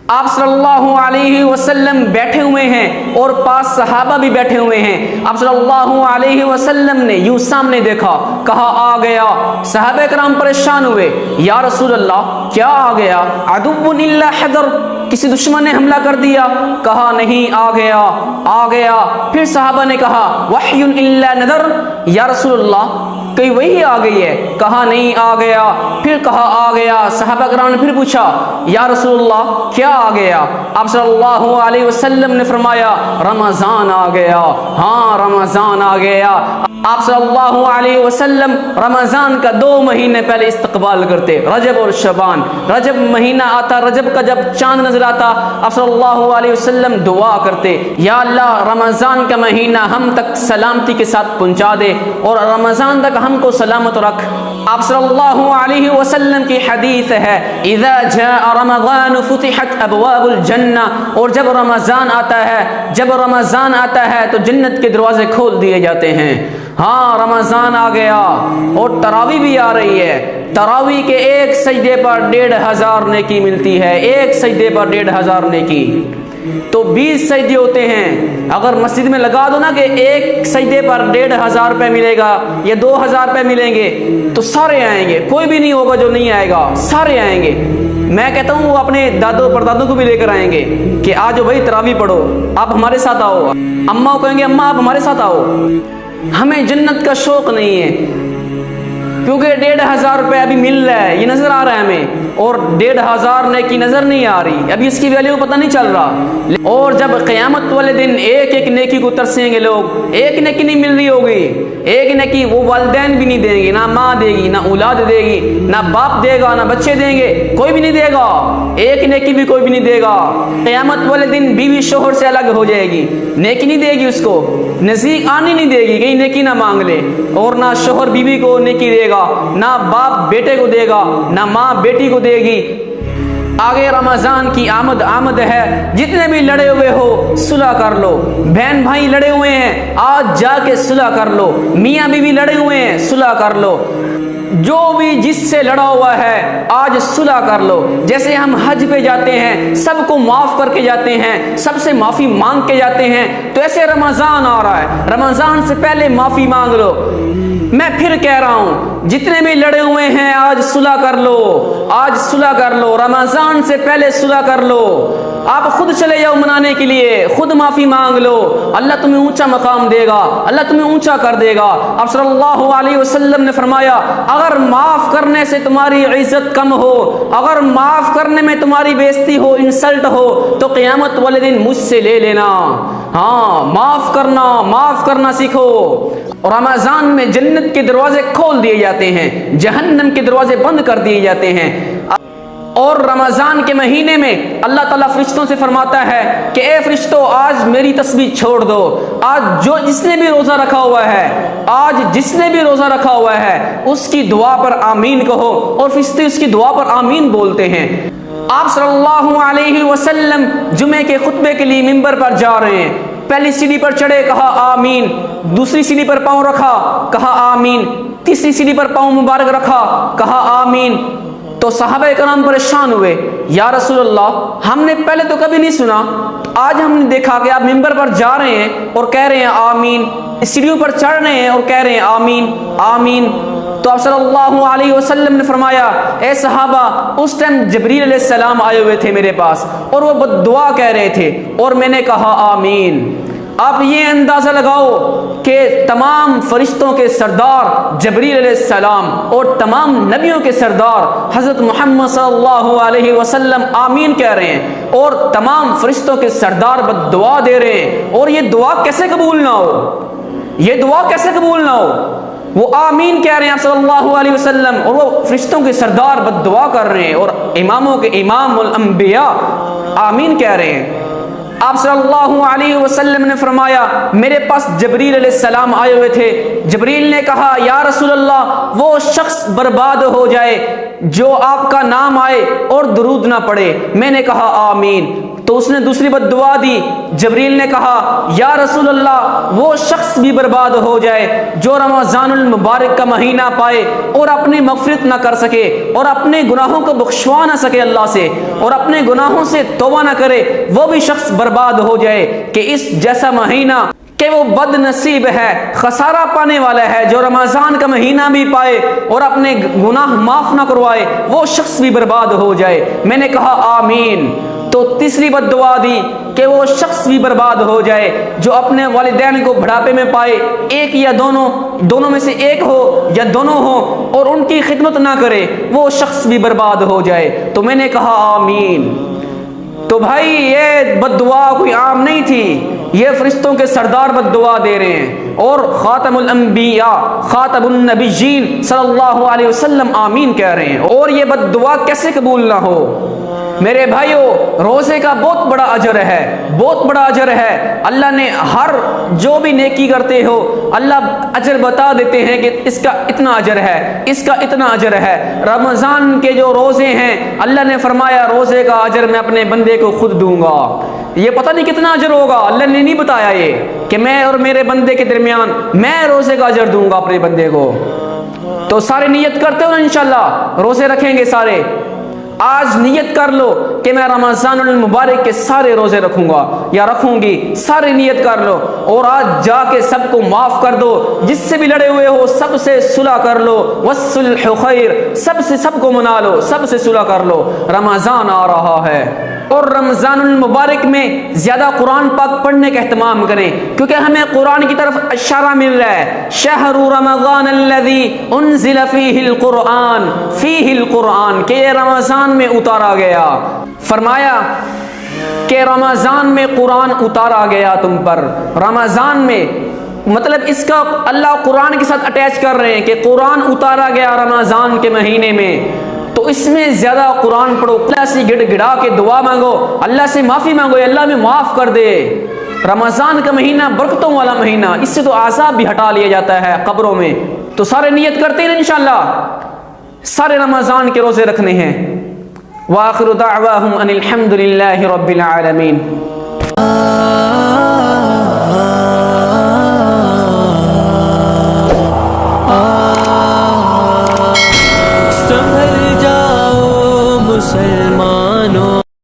آپ صلی اللہ علیہ وسلم بیٹھے ہوئے ہیں اور پاس صحابہ بھی بیٹھے ہوئے ہیں. آپ صلی اللہ علیہ وسلم نے یوں سامنے دیکھا, کہا آ گیا. صحابہ کرام پریشان ہوئے, یا رسول اللہ کیا آ گیا؟ عدو الا حضر, کسی دشمن نے حملہ کر دیا؟ کہا نہیں, آ گیا آ گیا. پھر صحابہ نے کہا وحی الا نذر, یا رسول اللہ کہیں وہی آ گئی ہے؟ کہا نہیں, آ گیا. پھر کہا آ گیا. صحابہ کرام نے پھر پوچھا یا رسول اللہ کیا آ گیا؟ آپ صلی اللہ علیہ وسلم نے فرمایا رمضان آ گیا. ہاں رمضان آ گیا. آپ صلی اللہ علیہ وسلم رمضان کا 2 مہینے پہلے استقبال کرتے, رجب اور شعبان. رجب مہینہ آتا, رجب کا جب چاند نظر آتا, آپ صلی اللہ علیہ وسلم دعا کرتے, یا اللہ رمضان کا مہینہ ہم تک سلامتی کے ساتھ پہنچا دے اور رمضان تک ہم کو سلامت رکھ. آپ صلی اللہ علیہ وسلم کی حدیث ہے اذا جاء رمضان فتحت ابواب الجنہ, اور جب رمضان آتا ہے تو جنت کے دروازے کھول دیے جاتے ہیں. ہاں رمضان آ گیا اور تراویح بھی آ رہی ہے. تراویح کے ایک سجدے پر 1500 نیکی ملتی ہے, ایک سجدے پر 1500 نیکی, تو 20 سجدے ہوتے ہیں. اگر مسجد میں لگا دو نا کہ ایک سجدے پر 1500 روپے ملے گا یا 2000 روپے ملیں گے تو سارے آئیں گے, کوئی بھی نہیں ہوگا جو نہیں آئے گا, سارے آئیں گے. میں کہتا ہوں وہ اپنے دادوں پردادوں کو بھی لے کر آئیں گے کہ آج بھائی تراویح پڑھو, آپ ہمارے ساتھ آؤ. اماں کو کہیں گے اماں آپ ہمارے ساتھ آؤ. ہمیں جنت کا شوق نہیں ہے کیونکہ 1500 روپے ابھی مل رہا ہے, یہ نظر آ رہا ہے ہمیں, اور 1500 نیکی نظر نہیں آ رہی, ابھی اس کی ویلیو پتہ نہیں چل رہا. اور جب قیامت والے دن ایک ایک نیکی کو ترسیں گے لوگ, ایک نیکی نہیں مل رہی ہوگی, ایک نیکی وہ والدین بھی نہیں دیں گے, نہ ماں دے گی, نہ اولاد دے گی, نہ باپ دے گا, نہ بچے دیں گے, کوئی بھی نہیں دے گا, ایک نیکی بھی کوئی بھی نہیں دے گا. قیامت والے دن بیوی شوہر سے الگ ہو جائے گی, نیکی نہیں دے گی, اس کو نزدیک آنی نہیں دے گی, کہیں نیکی نہ مانگ لے. اور نہ شوہر بیوی کو نیکی دے گا, نہ باپ بیٹے کو دے گا, نہ ماں بیٹی کو دے گی. آگے رمضان کی آمد ہے, جتنے بھی لڑے ہوئے ہو صلح کر لو. بہن بھائی لڑے ہوئے ہیں آج جا کے صلح کر لو. میاں بیوی لڑے ہوئے ہیں صلح کر لو. جو بھی جس سے لڑا ہوا ہے آج صلح کر لو. جیسے ہم حج پہ جاتے ہیں سب کو معاف کر کے جاتے ہیں, سب سے معافی مانگ کے جاتے ہیں, تو ایسے رمضان آ رہا ہے, رمضان سے پہلے معافی مانگ لو. میں پھر کہہ رہا ہوں جتنے بھی لڑے ہوئے ہیں آج صلح کر لو, آج صلح کر لو, رمضان سے پہلے صلح کر لو. آپ خود چلے جاؤ منانے کے لیے, خود معافی مانگ لو, اللہ تمہیں اونچا مقام دے گا, اللہ تمہیں اونچا کر دے گا. آپ صلی اللہ علیہ وسلم نے فرمایا اگر معاف کرنے سے تمہاری عزت کم ہو, اگر معاف کرنے میں تمہاری بےزتی ہو, انسلٹ ہو, تو قیامت والے دن مجھ سے لے لینا. ہاں معاف کرنا سیکھو. رمضان میں جنت کے دروازے کھول دیے جاتے ہیں, جہنم کے دروازے بند کر دیے جاتے ہیں. اور رمضان کے مہینے میں اللہ تعالیٰ فرشتوں سے فرماتا ہے کہ اے فرشتوں آج میری تسبیح چھوڑ دو. آج جس نے بھی روزہ رکھا ہوا ہے اس کی دعا پر آمین کہو, اور فرشتے اس کی دعا پر آمین بولتے ہیں. آپ صلی اللہ علیہ وسلم جمعے کے خطبے کے لیے ممبر پر جا رہے ہیں. پہلی سیڑھی پر چڑھے, کہا آمین. دوسری سیڑھی پر پاؤں رکھا, کہا آمین. تیسری سیڑھی پر پاؤں مبارک رکھا, کہا آمین. تو صحابہ کرام پریشان ہوئے, یا رسول اللہ ہم نے پہلے تو کبھی نہیں سنا, آج ہم نے دیکھا کہ آپ ممبر پر جا رہے ہیں اور کہہ رہے ہیں آمین, سیڑھیوں پر چڑھ رہے ہیں اور کہہ رہے ہیں آمین آمین. تو آپ صلی اللہ علیہ وسلم نے فرمایا اے صحابہ اس ٹائم جبریل علیہ السلام آئے ہوئے تھے میرے پاس اور وہ دعا کہہ رہے تھے اور میں نے کہا آمین. آپ یہ اندازہ لگاؤ کہ تمام فرشتوں کے سردار جبریل علیہ السلام اور تمام نبیوں کے سردار حضرت محمد صلی اللہ علیہ وسلم آمین کہہ رہے ہیں, اور تمام فرشتوں کے سردار بد دعا دے رہے ہیں. اور یہ دعا کیسے قبول نہ ہو, وہ آمین کہہ رہے ہیں آپ صلی اللہ علیہ وسلم, اور وہ فرشتوں کے سردار بد دعا کر رہے ہیں, اور اماموں کے امام الانبیاء آمین کہہ رہے ہیں. آپ صلی اللہ علیہ وسلم نے فرمایا میرے پاس جبریل علیہ السلام آئے ہوئے تھے. جبریل نے کہا یا رسول اللہ وہ شخص برباد ہو جائے جو آپ کا نام آئے اور درود نہ پڑھے. میں نے کہا آمین. تو اس نے دوسری بد دعا دی. جبریل نے کہا یا رسول اللہ وہ شخص بھی برباد ہو جائے جو رمضان المبارک کا مہینہ پائے اور اپنی مغفرت نہ کر سکے اور اپنے گناہوں کو بخشوا نہ سکے اللہ سے اور اپنے گناہوں سے توبہ نہ کرے, وہ بھی شخص برباد ہو جائے. کہ اس جیسا مہینہ کہ وہ بد نصیب ہے, خسارہ پانے والا ہے جو رمضان کا مہینہ بھی پائے اور اپنے گناہ معاف نہ کروائے, وہ شخص بھی برباد ہو جائے. میں نے کہا آمین. تو تیسری بد دعا دی کہ وہ شخص بھی برباد ہو جائے جو اپنے والدین کو بڑھاپے میں پائے, ایک یا دونوں میں سے ایک ہو یا دونوں ہو, اور ان کی خدمت نہ کرے, وہ شخص بھی برباد ہو جائے. تو میں نے کہا آمین. تو بھائی یہ بد دعا کوئی عام نہیں تھی, یہ فرشتوں کے سردار بد دعا دے رہے ہیں, اور خاتم الانبیاء خاتم النبیین صلی اللہ علیہ وسلم آمین کہہ رہے ہیں. اور یہ بد دعا کیسے قبول نہ ہو؟ میرے بھائیو, روزے کا بہت بڑا اجر ہے, بہت بڑا اجر ہے. اللہ نے ہر جو بھی نیکی کرتے ہو اللہ اجر بتا دیتے ہیں کہ اس کا اتنا اجر ہے, اس کا اتنا اجر ہے. رمضان کے جو روزے ہیں اللہ نے فرمایا روزے کا اجر میں اپنے بندے کو خود دوں گا. یہ پتہ نہیں کتنا اجر ہوگا, اللہ نے نہیں بتایا یہ کہ میں اور میرے بندے کے درمیان میں روزے کا اجر دوں گا اپنے بندے کو. تو سارے نیت کرتے ہو نا انشاءاللہ روزے رکھیں گے سارے. آج نیت کر لو کہ میں رمضان المبارک کے سارے روزے رکھوں گا یا رکھوں گی, سارے نیت کر لو. اور آج جا کے سب کو معاف کر دو, جس سے بھی لڑے ہوئے ہو سب سے صلح کر لو. والصلح خیر, سب کو منا لو, سب سے صلح کر لو. رمضان آ رہا ہے اور رمضان المبارک میں زیادہ قرآن پاک پڑھنے کا اہتمام کریں, کیونکہ ہمیں قرآن کی طرف اشارہ مل رہا ہے. شہر رمضان الذی انزل فیہ القرآن, فیہ القرآن, کہ یہ رمضان میں اتارا گیا. فرمایا کہ رمضان میں قرآن اتارا گیا تم پر. رمضان میں مطلب اس کا اللہ قرآن کے ساتھ اٹیچ کر رہے ہیں کہ قرآن اتارا گیا رمضان کے مہینے میں. تو اس میں زیادہ قرآن پڑھو, اللہ سے گڑ گڑا کے دعا مانگو, اللہ سے معافی مانگو, اللہ میں معاف کر دے. رمضان کا مہینہ برکتوں والا مہینہ, اس سے تو عذاب بھی ہٹا لیا جاتا ہے قبروں میں. تو سارے نیت کرتے ہیں انشاءاللہ سارے رمضان کے روزے رکھنے ہیں. وآخر دعواہم ان الحمد للہ رب العالمین.